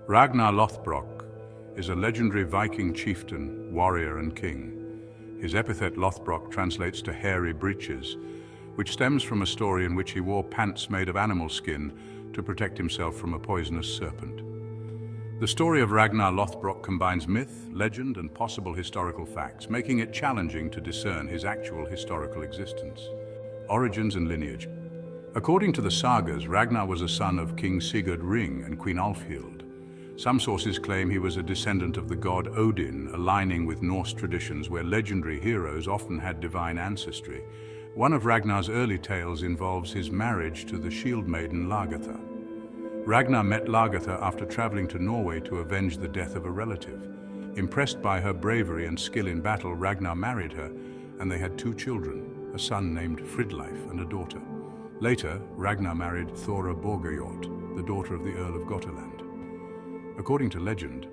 Ragnar Lothbrock is a legendary Viking chieftain, warrior and king. His epithet Lothbrok translates to hairy breeches, which stems from a story in which he wore pants made of animal skin to protect himself from a poisonous serpent. The story of Ragnar Lothbrok combines myth, legend and possible historical facts, making it challenging to discern his actual historical existence. Origins and lineage. According to the Sagas, Ragnar was a son of King Sigurd Ring and Queen Alfhild. Some sources claim he was a descendant of the god Odin, aligning with Norse traditions where legendary heroes often had divine ancestry. One of Ragnar's early tales involves his marriage to the shield maiden Lagertha. Ragnar met Lagertha after traveling to Norway to avenge the death of a relative. Impressed by her bravery and skill in battle, Ragnar married her, and they had two children, a son named Fridleif and a daughter. Later, Ragnar married Thora Borgarjord, the daughter of the Earl of Gotterland. According to legend,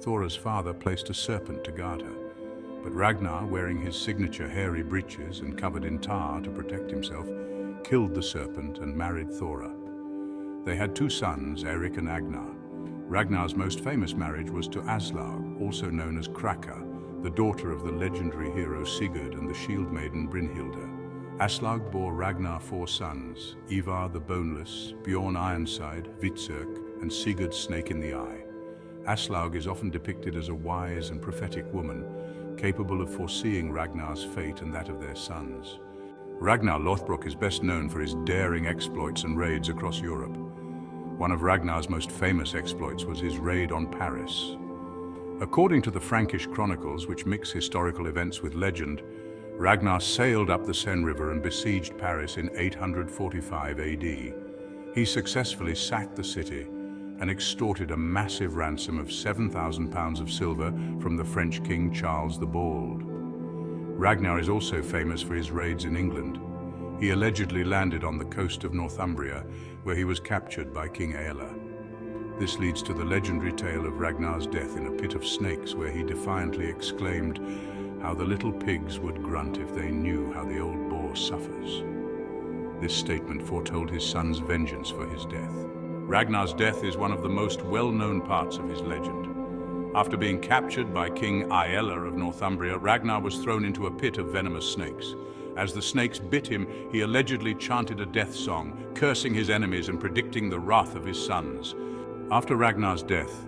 Thora's father placed a serpent to guard her, but Ragnar, wearing his signature hairy breeches and covered in tar to protect himself, killed the serpent and married Thora. They had two sons, Erik and Agnar. Ragnar's most famous marriage was to Aslaug, also known as Kraka, the daughter of the legendary hero Sigurd and the shield maiden Brynhilda. Aslaug bore Ragnar four sons, Ivar the Boneless, Bjorn Ironside, Hvitserk, and Sigurd Snake in the Eye. Aslaug is often depicted as a wise and prophetic woman, capable of foreseeing Ragnar's fate and that of their sons. Ragnar Lothbrok is best known for his daring exploits and raids across Europe. One of Ragnar's most famous exploits was his raid on Paris. According to the Frankish chronicles, which mix historical events with legend, Ragnar sailed up the Seine River and besieged Paris in 845 AD. He successfully sacked the city and extorted a massive ransom of 7,000 pounds of silver from the French King Charles the Bald. Ragnar is also famous for his raids in England. He allegedly landed on the coast of Northumbria, where he was captured by King Aella. This leads to the legendary tale of Ragnar's death in a pit of snakes, where he defiantly exclaimed, "How the little pigs would grunt if they knew how the old boar suffers." This statement foretold his son's vengeance for his death. Ragnar's death is one of the most well-known parts of his legend. After being captured by King Aella of Northumbria, Ragnar was thrown into a pit of venomous snakes. As the snakes bit him, he allegedly chanted a death song, cursing his enemies and predicting the wrath of his sons. After Ragnar's death,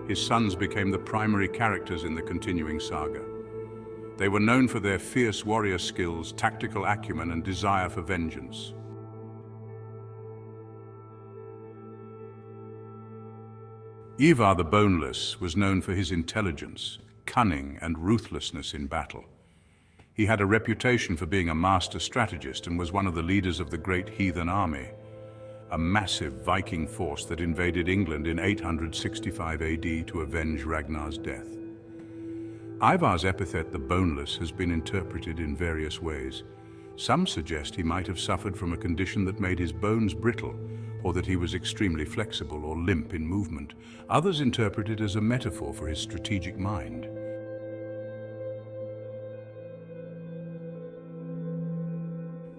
his sons became the primary characters in the continuing saga. They were known for their fierce warrior skills, tactical acumen, and desire for vengeance. Ivar the Boneless was known for his intelligence, cunning, and ruthlessness in battle. He had a reputation for being a master strategist and was one of the leaders of the Great Heathen Army, a massive Viking force that invaded England in 865 AD to avenge Ragnar's death. Ivar's epithet, the Boneless, has been interpreted in various ways. Some suggest he might have suffered from a condition that made his bones brittle, or that he was extremely flexible or limp in movement. Others interpret it as a metaphor for his strategic mind.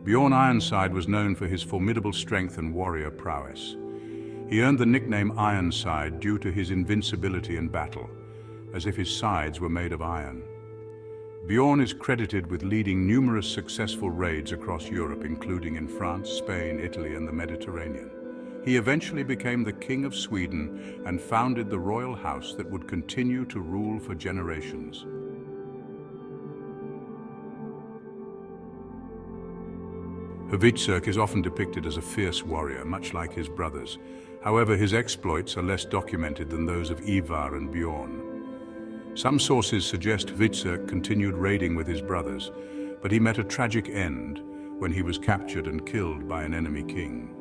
Bjorn Ironside was known for his formidable strength and warrior prowess. He earned the nickname Ironside due to his invincibility in battle, as if his sides were made of iron. Bjorn is credited with leading numerous successful raids across Europe, including in France, Spain, Italy, and the Mediterranean. He eventually became the King of Sweden and founded the royal house that would continue to rule for generations. Hvitserk is often depicted as a fierce warrior, much like his brothers. However, his exploits are less documented than those of Ivar and Bjorn. Some sources suggest Hvitserk continued raiding with his brothers, but he met a tragic end when he was captured and killed by an enemy king.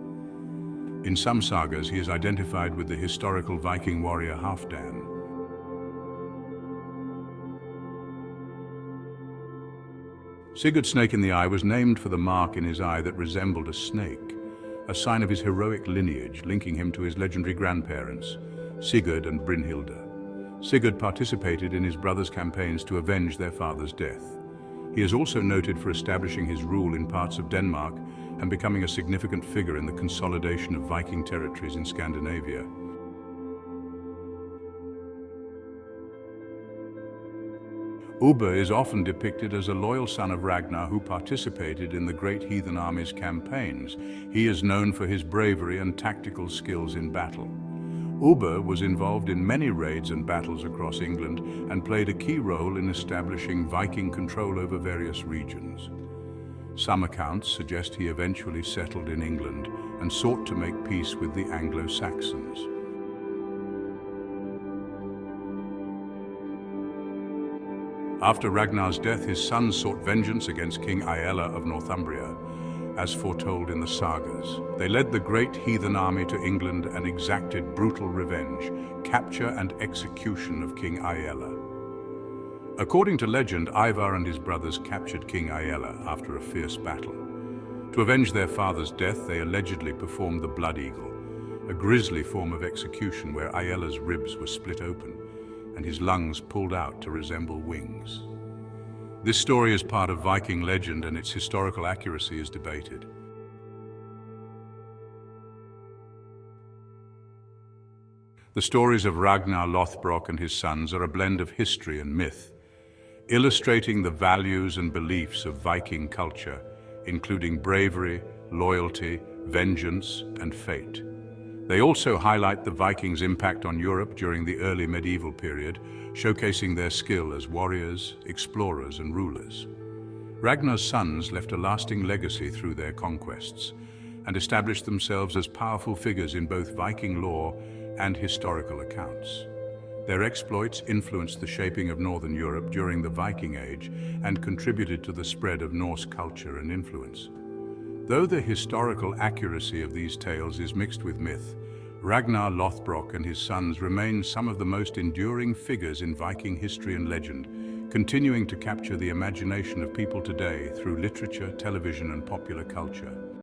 In some sagas, he is identified with the historical Viking warrior Halfdan. Sigurd Snake in the Eye was named for the mark in his eye that resembled a snake, a sign of his heroic lineage, linking him to his legendary grandparents, Sigurd and Brynhilda. Sigurd participated in his brothers' campaigns to avenge their father's death. He is also noted for establishing his rule in parts of Denmark and becoming a significant figure in the consolidation of Viking territories in Scandinavia. Ubbe is often depicted as a loyal son of Ragnar who participated in the great heathen army's campaigns. He is known for his bravery and tactical skills in battle. Ubbe was involved in many raids and battles across England and played a key role in establishing Viking control over various regions. Some accounts suggest he eventually settled in England and sought to make peace with the Anglo-Saxons. After Ragnar's death, his sons sought vengeance against King Aella of Northumbria, as foretold in the Sagas. They led the great heathen army to England and exacted brutal revenge, capture and execution of King Aella. According to legend, Ivar and his brothers captured King Aella after a fierce battle. To avenge their father's death, they allegedly performed the Blood Eagle, a grisly form of execution where Aella's ribs were split open and his lungs pulled out to resemble wings. This story is part of Viking legend and its historical accuracy is debated. The stories of Ragnar Lothbrock and his sons are a blend of history and myth, illustrating the values and beliefs of Viking culture, including bravery, loyalty, vengeance, and fate. They also highlight the Vikings' impact on Europe during the early medieval period, showcasing their skill as warriors, explorers, and rulers. Ragnar's sons left a lasting legacy through their conquests and established themselves as powerful figures in both Viking lore and historical accounts. Their exploits influenced the shaping of Northern Europe during the Viking Age and contributed to the spread of Norse culture and influence. Though the historical accuracy of these tales is mixed with myth, Ragnar Lothbrok and his sons remain some of the most enduring figures in Viking history and legend, continuing to capture the imagination of people today through literature, television, and popular culture.